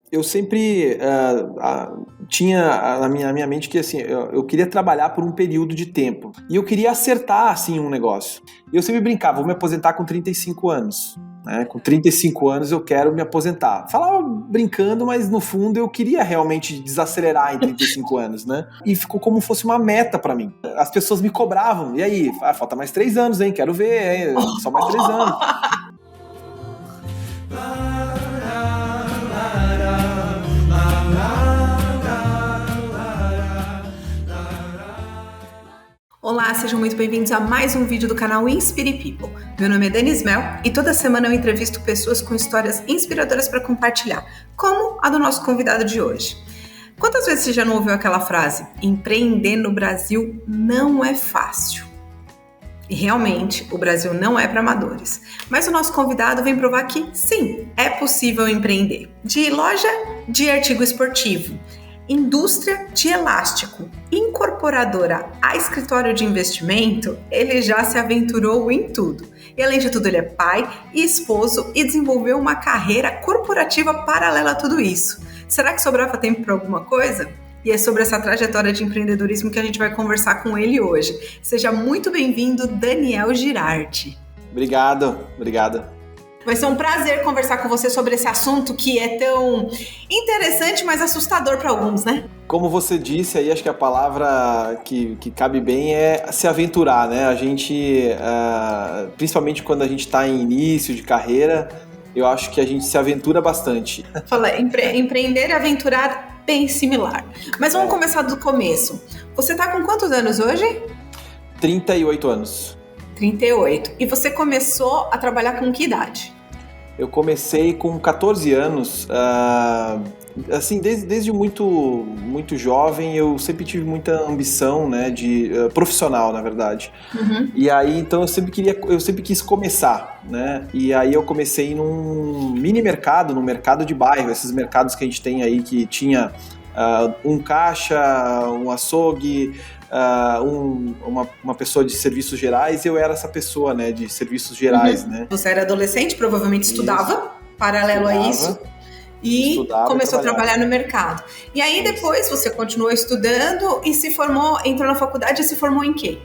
Eu sempre tinha na minha mente que assim, eu queria trabalhar por um período de tempo. E eu queria acertar assim, um negócio. E eu sempre brincava, vou me aposentar com 35 anos. Né? Com 35 anos eu quero me aposentar. Falava brincando, mas no fundo eu queria realmente desacelerar em 35 anos. Né? E ficou como se fosse uma meta pra mim. As pessoas me cobravam. E aí? Falta mais 3 anos, hein? Quero ver, hein? Só mais 3 anos. Olá, sejam muito bem-vindos a mais um vídeo do canal Inspire People. Meu nome é Denise Mel e toda semana eu entrevisto pessoas com histórias inspiradoras para compartilhar, como a do nosso convidado de hoje. Quantas vezes você já não ouviu aquela frase? Empreender no Brasil não é fácil. E realmente, o Brasil não é para amadores. Mas o nosso convidado vem provar que sim, é possível empreender. De loja de artigo esportivo, indústria de elástico, incorporadora a escritório de investimento, ele já se aventurou em tudo. E além de tudo, ele é pai e esposo e desenvolveu uma carreira corporativa paralela a tudo isso. Será que sobrava tempo para alguma coisa? E é sobre essa trajetória de empreendedorismo que a gente vai conversar com ele hoje. Seja muito bem-vindo, Daniel Girardi. Obrigado. Vai ser um prazer conversar com você sobre esse assunto que é tão interessante, mas assustador para alguns, né? Como você disse aí, acho que a palavra que cabe bem é se aventurar, né? A gente, principalmente quando a gente está em início de carreira, eu acho que a gente se aventura bastante. Fala, empreender e aventurar, bem similar. Mas vamos começar do começo. Você está com quantos anos hoje? 38 anos. 38. E você começou a trabalhar com que idade? Eu comecei com 14 anos, assim, desde muito jovem, eu sempre tive muita ambição, né, de profissional, na verdade. Uhum. E aí, então, eu sempre quis começar, né, e aí eu comecei num mini mercado, num mercado de bairro, esses mercados que a gente tem aí, que tinha um caixa, um açougue, uma pessoa de serviços gerais, e eu era essa pessoa, né, de serviços gerais, né. Você era adolescente, provavelmente estudava, paralelo a isso, e começou a trabalhar no mercado. E aí depois você continuou estudando e se formou, entrou na faculdade e se formou em quê?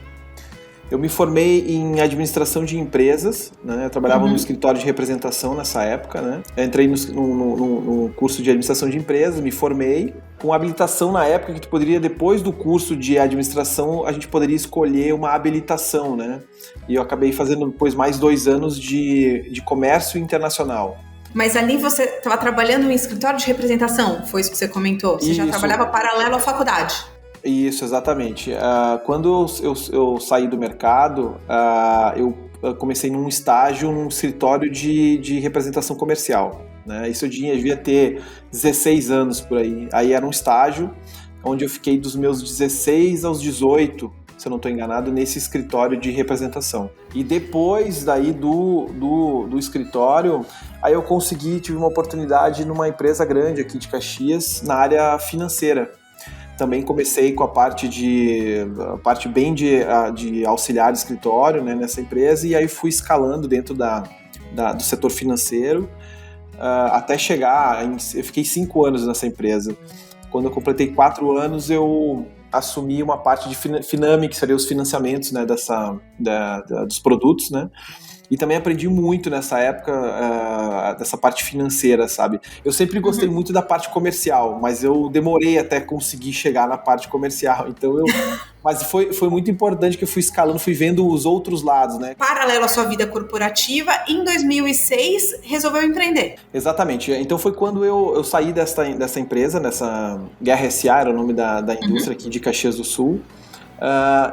Eu me formei em administração de empresas, né? Eu trabalhava no escritório de representação nessa época, né? Eu entrei no curso de administração de empresas, me formei com habilitação na época que tu poderia, depois do curso de administração, a gente poderia escolher uma habilitação, né? E eu acabei fazendo depois mais 2 anos de comércio internacional. Mas ali você estava trabalhando em escritório de representação, foi isso que você comentou? Você já trabalhava paralelo à faculdade? Isso, exatamente. Quando eu saí do mercado, eu comecei num estágio num escritório de representação comercial, né? Isso eu devia ter 16 anos por aí. Aí era um estágio onde eu fiquei dos meus 16 aos 18, se eu não estou enganado, nesse escritório de representação. E depois daí do escritório, aí eu tive uma oportunidade numa empresa grande aqui de Caxias, na área financeira. Também comecei com a parte bem de auxiliar de escritório, né, nessa empresa, e aí fui escalando dentro do setor financeiro, até chegar, eu fiquei 5 anos nessa empresa. Quando eu completei 4 anos, eu assumi uma parte de Finame, que seria os financiamentos, né, dos produtos, né? E também aprendi muito nessa época dessa parte financeira, sabe? Eu sempre gostei muito da parte comercial, mas eu demorei até conseguir chegar na parte comercial. Então mas foi muito importante que eu fui escalando, fui vendo os outros lados, né? Paralelo à sua vida corporativa, em 2006 resolveu empreender. Exatamente. Então foi quando eu saí dessa empresa, nessa Guerra SA, era o nome da indústria aqui de Caxias do Sul.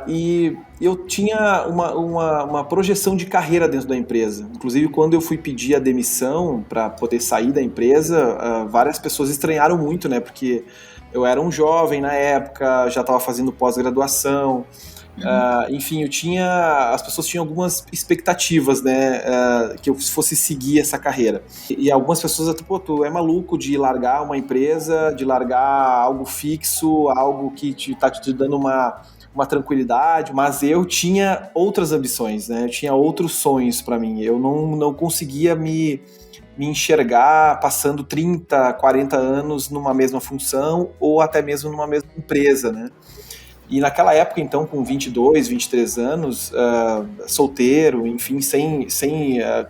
E eu tinha uma projeção de carreira dentro da empresa. Inclusive, quando eu fui pedir a demissão para poder sair da empresa, várias pessoas estranharam muito, né? Porque eu era um jovem na época, já estava fazendo pós-graduação. Enfim, as pessoas tinham algumas expectativas, né, que eu fosse seguir essa carreira. E algumas pessoas, tu é maluco de largar uma empresa, de largar algo fixo, algo que tá te dando uma tranquilidade, mas eu tinha outras ambições, né? Eu tinha outros sonhos para mim. Eu não conseguia me me enxergar passando 30, 40 anos numa mesma função ou até mesmo numa mesma empresa, né? E naquela época, então, com 22, 23 anos, solteiro, enfim, sem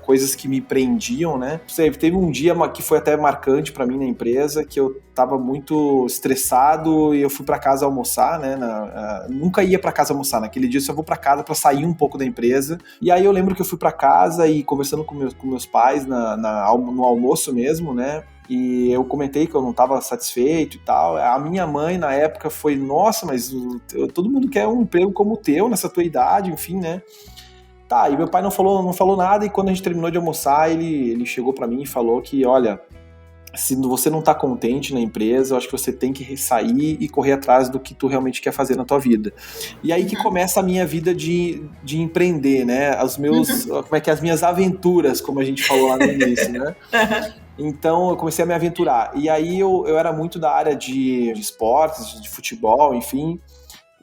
coisas que me prendiam, né? Teve um dia que foi até marcante para mim na empresa, que eu estava muito estressado e eu fui para casa almoçar, né? Nunca ia para casa almoçar, naquele dia eu só vou para casa para sair um pouco da empresa. E aí eu lembro que eu fui para casa e conversando com meus pais no almoço mesmo, né? E eu comentei que eu não estava satisfeito e tal. A minha mãe, na época, foi, nossa, mas todo mundo quer um emprego como o teu, nessa tua idade, enfim, né? Tá, e meu pai não falou nada, e quando a gente terminou de almoçar, ele chegou para mim e falou que, olha, se você não tá contente na empresa, eu acho que você tem que sair e correr atrás do que tu realmente quer fazer na tua vida. E aí que começa a minha vida de empreender, né? As minhas aventuras, como a gente falou lá no início, né? Então eu comecei a me aventurar. E aí eu era muito da área de esportes, de futebol, enfim.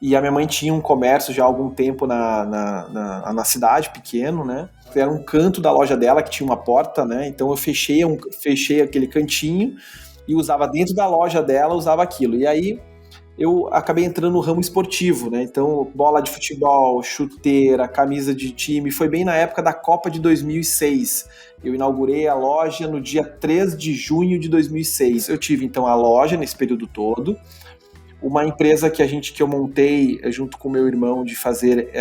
E a minha mãe tinha um comércio já há algum tempo na cidade, pequeno, né? Era um canto da loja dela que tinha uma porta, né? Então eu fechei aquele cantinho e usava dentro da loja dela, usava aquilo. E aí eu acabei entrando no ramo esportivo, né? Então, bola de futebol, chuteira, camisa de time. Foi bem na época da Copa de 2006. Eu inaugurei a loja no dia 3 de junho de 2006. Eu tive, então, a loja nesse período todo. Uma empresa que eu montei junto com meu irmão de fazer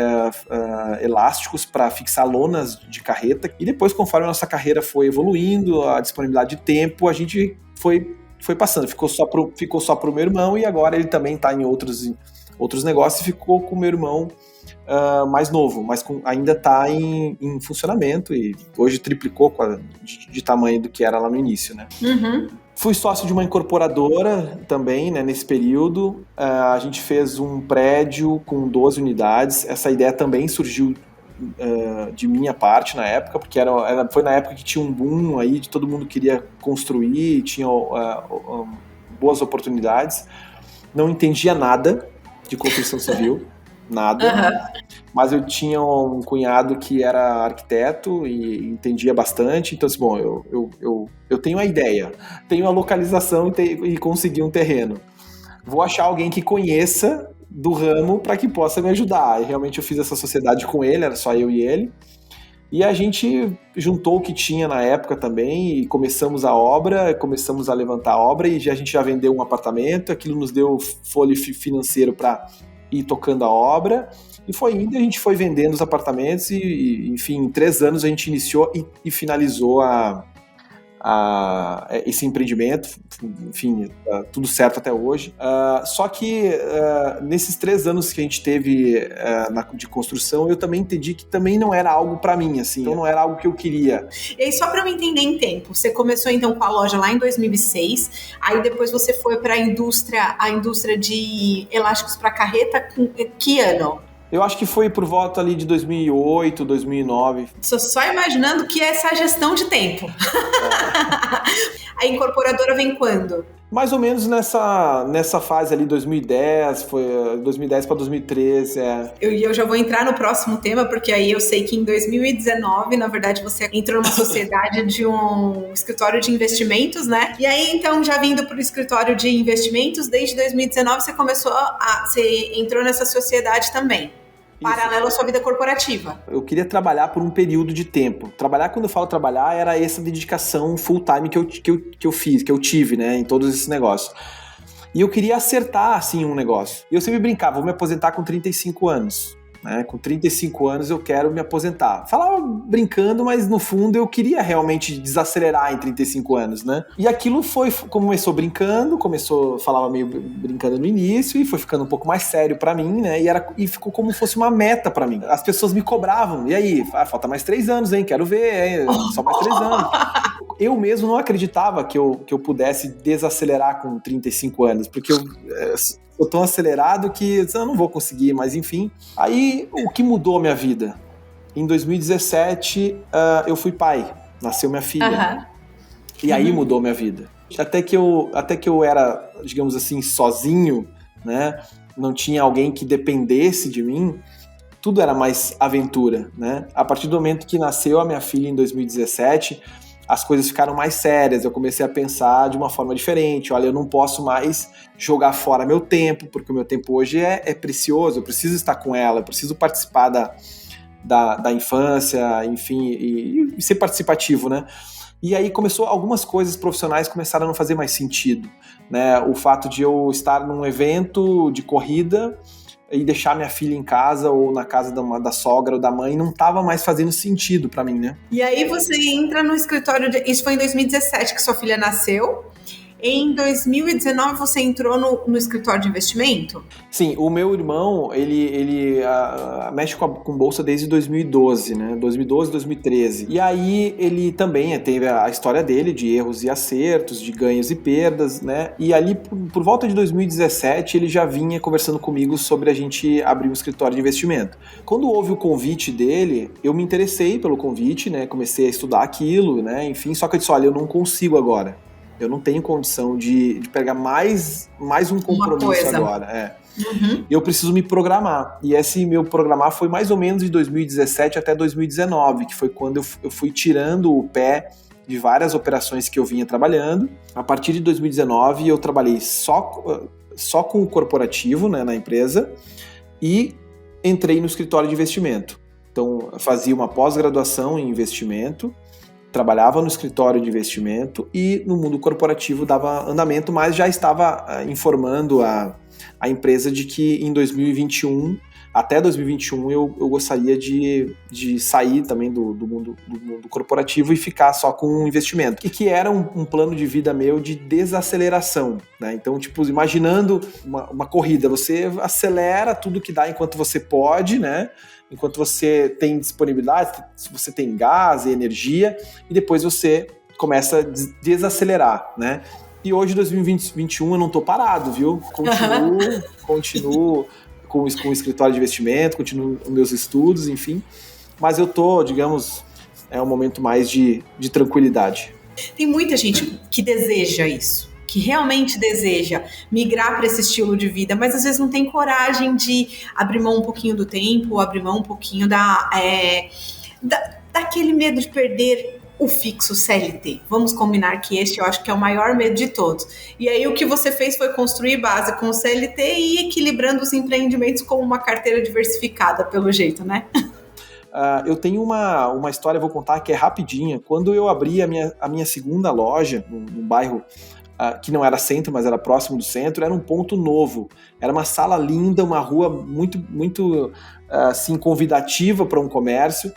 elásticos para fixar lonas de carreta. E depois, conforme a nossa carreira foi evoluindo, a disponibilidade de tempo, a gente foi passando, ficou só pro meu irmão, e agora ele também está em outros negócios, e ficou com o meu irmão mais novo, mas ainda está em funcionamento, e hoje triplicou de tamanho do que era lá no início, né? Uhum. Fui sócio de uma incorporadora também, né, nesse período. A gente fez um prédio com 12 unidades. Essa ideia também surgiu de minha parte na época, porque foi na época que tinha um boom aí, de todo mundo queria construir, tinha boas oportunidades. Não entendia nada de construção civil, nada. Uhum. Mas eu tinha um cunhado que era arquiteto e entendia bastante, então assim, bom, eu tenho a ideia, tenho a localização e consegui um terreno. Vou achar alguém que conheça do ramo para que possa me ajudar. E realmente eu fiz essa sociedade com ele, era só eu e ele. E a gente juntou o que tinha na época também e começamos a levantar a obra, e a gente já vendeu um apartamento, aquilo nos deu fôlego financeiro para ir tocando a obra. E foi indo, a gente foi vendendo os apartamentos e enfim, em 3 anos a gente iniciou e finalizou esse empreendimento, enfim, tudo certo até hoje. Só que nesses 3 anos que a gente teve de construção, eu também entendi que também não era algo para mim, assim, então não era algo que eu queria. E aí, só para eu entender em tempo, você começou então com a loja lá em 2006, aí depois você foi para a indústria de elásticos para carreta, com que ano? Eu acho que foi por volta ali de 2008, 2009. Só imaginando que é essa gestão de tempo. A incorporadora vem quando? Mais ou menos nessa fase ali, 2010, foi 2010 para 2013, Eu já vou entrar no próximo tema, porque aí eu sei que em 2019, na verdade, você entrou numa sociedade de um escritório de investimentos, né? E aí, então, já vindo para o escritório de investimentos, desde 2019 você entrou nessa sociedade também. Paralelo à sua vida corporativa. Eu queria trabalhar por um período de tempo. Trabalhar, quando eu falo trabalhar, era essa dedicação full time que eu tive, né, em todos esses negócios. E eu queria acertar, assim, um negócio. E eu sempre brincava, vou me aposentar com 35 anos. Né? Com 35 anos eu quero me aposentar. Falava brincando, mas no fundo eu queria realmente desacelerar em 35 anos, né? E aquilo começou brincando, falava meio brincando no início, e foi ficando um pouco mais sério pra mim, né? E ficou como se fosse uma meta pra mim. As pessoas me cobravam, e aí? Falta mais 3 anos, hein? Quero ver, hein? Só mais 3 anos. Eu mesmo não acreditava que eu pudesse desacelerar com 35 anos, porque eu tô acelerado que eu não vou conseguir, mas enfim. Aí, o que mudou a minha vida? Em 2017, eu fui pai. Nasceu minha filha. Uhum. E aí mudou a minha vida. Até que eu era, digamos assim, sozinho, né? Não tinha alguém que dependesse de mim. Tudo era mais aventura, né? A partir do momento que nasceu a minha filha em 2017, as coisas ficaram mais sérias, eu comecei a pensar de uma forma diferente. Olha, eu não posso mais jogar fora meu tempo, porque o meu tempo hoje é precioso, eu preciso estar com ela, eu preciso participar da infância, enfim, e ser participativo, né? E aí algumas coisas profissionais começaram a não fazer mais sentido, né? O fato de eu estar num evento de corrida e deixar minha filha em casa ou na casa da sogra ou da mãe não estava mais fazendo sentido para mim, né? E aí você entra no escritório, isso foi em 2017 que sua filha nasceu. Em 2019 você entrou no escritório de investimento? Sim, o meu irmão, ele mexe com bolsa desde 2012, né? 2012, 2013. E aí ele também teve a história dele de erros e acertos, de ganhos e perdas, né? E ali, por volta de 2017, ele já vinha conversando comigo sobre a gente abrir um escritório de investimento. Quando houve o convite dele, eu me interessei pelo convite, né? Comecei a estudar aquilo, né? Enfim, só que eu disse, olha, eu não consigo agora. Eu não tenho condição de pegar mais um compromisso agora. Uhum. Eu preciso me programar. E esse meu programar foi mais ou menos de 2017 até 2019, que foi quando eu fui tirando o pé de várias operações que eu vinha trabalhando. A partir de 2019, eu trabalhei só com o corporativo, né, na empresa, e entrei no escritório de investimento. Então, fazia uma pós-graduação em investimento, trabalhava no escritório de investimento e no mundo corporativo dava andamento, mas já estava informando a empresa de que em 2021, até 2021, eu gostaria de sair também do mundo corporativo e ficar só com investimento. E que era um plano de vida meu de desaceleração, né? Então, tipo, imaginando uma corrida, você acelera tudo que dá enquanto você pode, né? Enquanto você tem disponibilidade, se você tem gás e energia, e depois você começa a desacelerar, né? E hoje, 2021, eu não tô parado, viu? Continuo com o escritório de investimento, continuo com meus estudos, enfim. Mas eu tô, digamos, é um momento mais de tranquilidade. Tem muita gente que deseja isso, que realmente deseja migrar para esse estilo de vida, mas às vezes não tem coragem de abrir mão um pouquinho do tempo, abrir mão um pouquinho daquele medo de perder o fixo CLT. Vamos combinar que este eu acho que é o maior medo de todos. E aí o que você fez foi construir base com o CLT e ir equilibrando os empreendimentos com uma carteira diversificada, pelo jeito, né? Eu tenho uma história, vou contar, que é rapidinha. Quando eu abri a minha segunda loja, num bairro que não era centro, mas era próximo do centro, era um ponto novo. Era uma sala linda, uma rua muito, muito assim, convidativa para um comércio,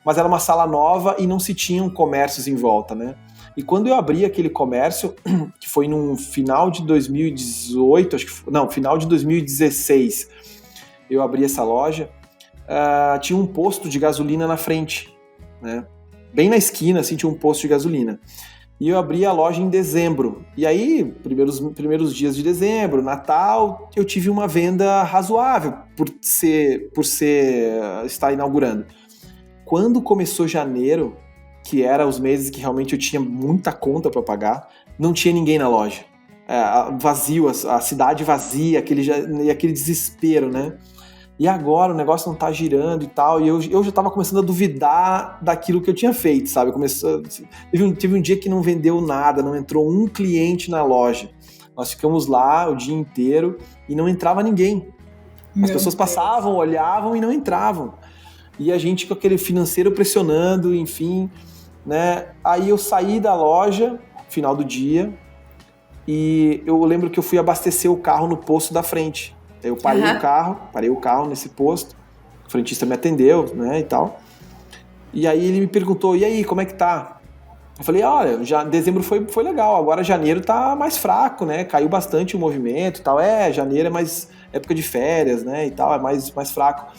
mas era uma sala nova e não se tinham comércios em volta, né? E quando eu abri aquele comércio, que foi no final de 2018, final de 2016, eu abri essa loja, tinha um posto de gasolina na frente, né? Bem na esquina, assim, tinha um posto de gasolina. E eu abri a loja em dezembro. E aí, primeiros dias de dezembro, Natal, eu tive uma venda razoável por estar inaugurando. Quando começou janeiro, que era os meses que realmente eu tinha muita conta para pagar, não tinha ninguém na loja. Vazio, a cidade vazia, aquele desespero, né? E agora o negócio não tá girando e tal, e eu já tava começando a duvidar daquilo que eu tinha feito, sabe? Teve um dia que não vendeu nada, não entrou um cliente na loja. Nós ficamos lá o dia inteiro e não entrava ninguém. As pessoas passavam, olhavam e não entravam. E a gente com aquele financeiro pressionando, enfim, né? Aí eu saí da loja, final do dia, e eu lembro que eu fui abastecer o carro no posto da frente. Eu parei o carro nesse posto, o frentista me atendeu, né, e tal. E aí ele me perguntou, e aí, como é que tá? Eu falei, olha, dezembro foi legal, agora janeiro tá mais fraco, né, caiu bastante o movimento e tal. Janeiro é mais época de férias, né, e tal, é mais fraco.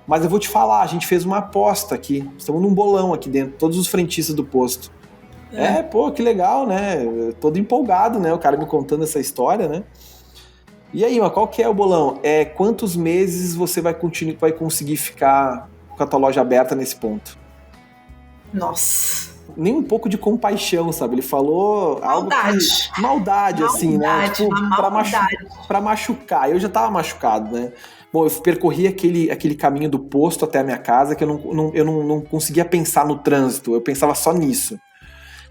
Mas eu vou te falar, a gente fez uma aposta aqui, estamos num bolão aqui dentro, todos os frentistas do posto. Pô, que legal, né, todo empolgado, né, o cara me contando essa história, né. E aí, mas qual que é o bolão? Quantos meses você vai conseguir ficar com a tua loja aberta nesse ponto? Nossa. Nem um pouco de compaixão, sabe? Ele falou maldade. Algo que... Maldade, assim, né? Tipo, pra machucar. Eu já tava machucado, né? Bom, eu percorri aquele caminho do posto até a minha casa que eu não conseguia pensar no trânsito. Eu pensava só nisso.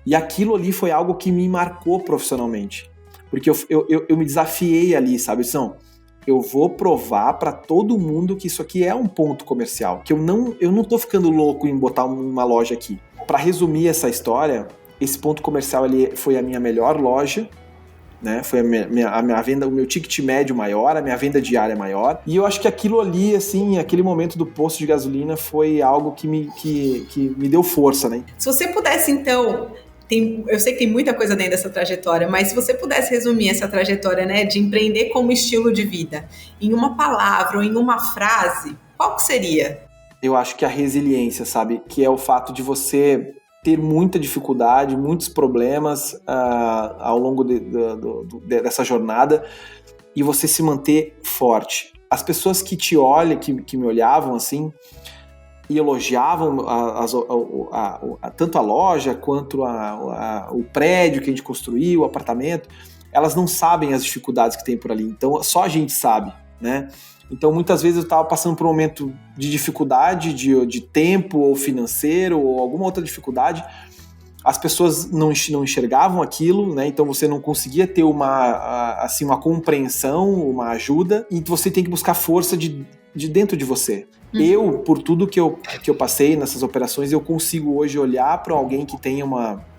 E aquilo ali foi algo que me marcou profissionalmente. Porque eu me desafiei ali, sabe? Não, eu vou provar para todo mundo que isso aqui é um ponto comercial. Que eu não tô ficando louco em botar uma loja aqui. Para resumir essa história, esse ponto comercial ali foi a minha melhor loja, né? Foi a minha venda, o meu ticket médio maior, a minha venda diária maior. E eu acho que aquilo ali, assim, aquele momento do posto de gasolina foi algo que me deu força, né? Se você pudesse, então... eu sei que tem muita coisa dentro dessa trajetória, mas se você pudesse resumir essa trajetória, né, de empreender como estilo de vida, em uma palavra ou em uma frase, qual que seria? Eu acho que a resiliência, sabe? Que é o fato de você ter muita dificuldade, muitos problemas ao longo dessa jornada e você se manter forte. As pessoas que te olham, que me olhavam assim e elogiavam tanto a loja quanto o prédio que a gente construiu, o apartamento, elas não sabem as dificuldades que tem por ali. Então só a gente sabe, né? Então, muitas vezes eu estava passando por um momento de dificuldade, de tempo ou financeiro ou alguma outra dificuldade. As pessoas não enxergavam aquilo, né? Então você não conseguia ter uma compreensão, uma ajuda, e você tem que buscar força de dentro de você. Eu, por tudo que eu passei nessas operações, eu consigo hoje olhar para alguém que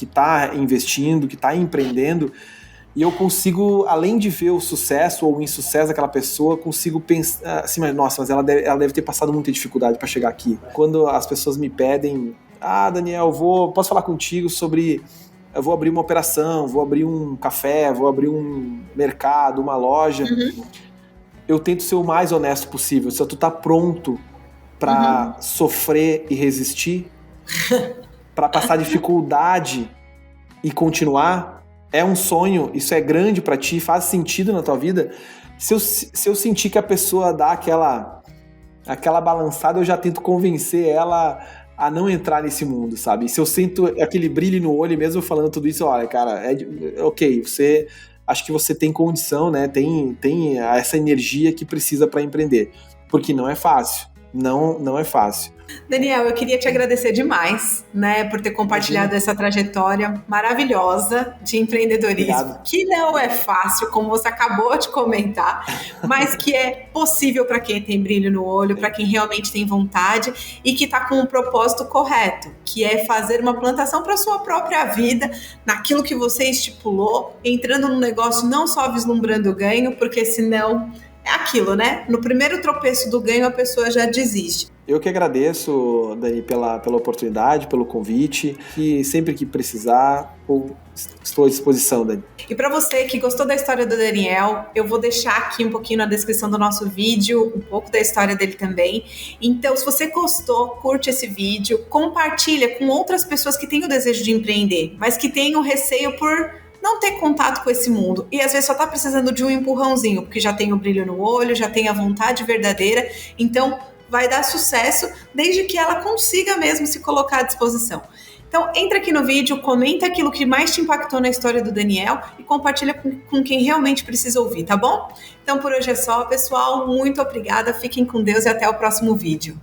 está investindo, que está empreendendo, e eu consigo, além de ver o sucesso ou o insucesso daquela pessoa, consigo pensar assim, mas ela deve ter passado muita dificuldade para chegar aqui. Quando as pessoas me pedem, Daniel, posso falar contigo sobre, eu vou abrir uma operação, vou abrir um café, vou abrir um mercado, uma loja, eu tento ser o mais honesto possível. Se tu tá pronto para sofrer e resistir, para passar dificuldade e continuar, é um sonho, isso é grande pra ti, faz sentido na tua vida. Se eu sentir que a pessoa dá aquela balançada, eu já tento convencer ela a não entrar nesse mundo, sabe? Se eu sinto aquele brilho no olho, mesmo falando tudo isso, olha, cara, ok, acho que você tem condição, né? Tem essa energia que precisa para empreender, porque não é fácil. Não é fácil. Daniel, eu queria te agradecer demais, né, por ter compartilhado essa trajetória maravilhosa de empreendedorismo. Obrigado. Que não é fácil, como você acabou de comentar, mas que é possível para quem tem brilho no olho, para quem realmente tem vontade e que está com um propósito correto, que é fazer uma plantação para a sua própria vida, naquilo que você estipulou, entrando no negócio não só vislumbrando o ganho, porque senão... é aquilo, né? No primeiro tropeço do ganho, a pessoa já desiste. Eu que agradeço, Dani, pela oportunidade, pelo convite, e sempre que precisar, estou à disposição, Dani. E para você que gostou da história do Daniel, eu vou deixar aqui um pouquinho na descrição do nosso vídeo, um pouco da história dele também. Então, se você gostou, curte esse vídeo, compartilha com outras pessoas que têm o desejo de empreender, mas que têm o receio por... não ter contato com esse mundo e às vezes só tá precisando de um empurrãozinho, porque já tem o brilho no olho, já tem a vontade verdadeira, então vai dar sucesso desde que ela consiga mesmo se colocar à disposição. Então entra aqui no vídeo, comenta aquilo que mais te impactou na história do Daniel e compartilha com quem realmente precisa ouvir, tá bom? Então por hoje é só, pessoal, muito obrigada, fiquem com Deus e até o próximo vídeo.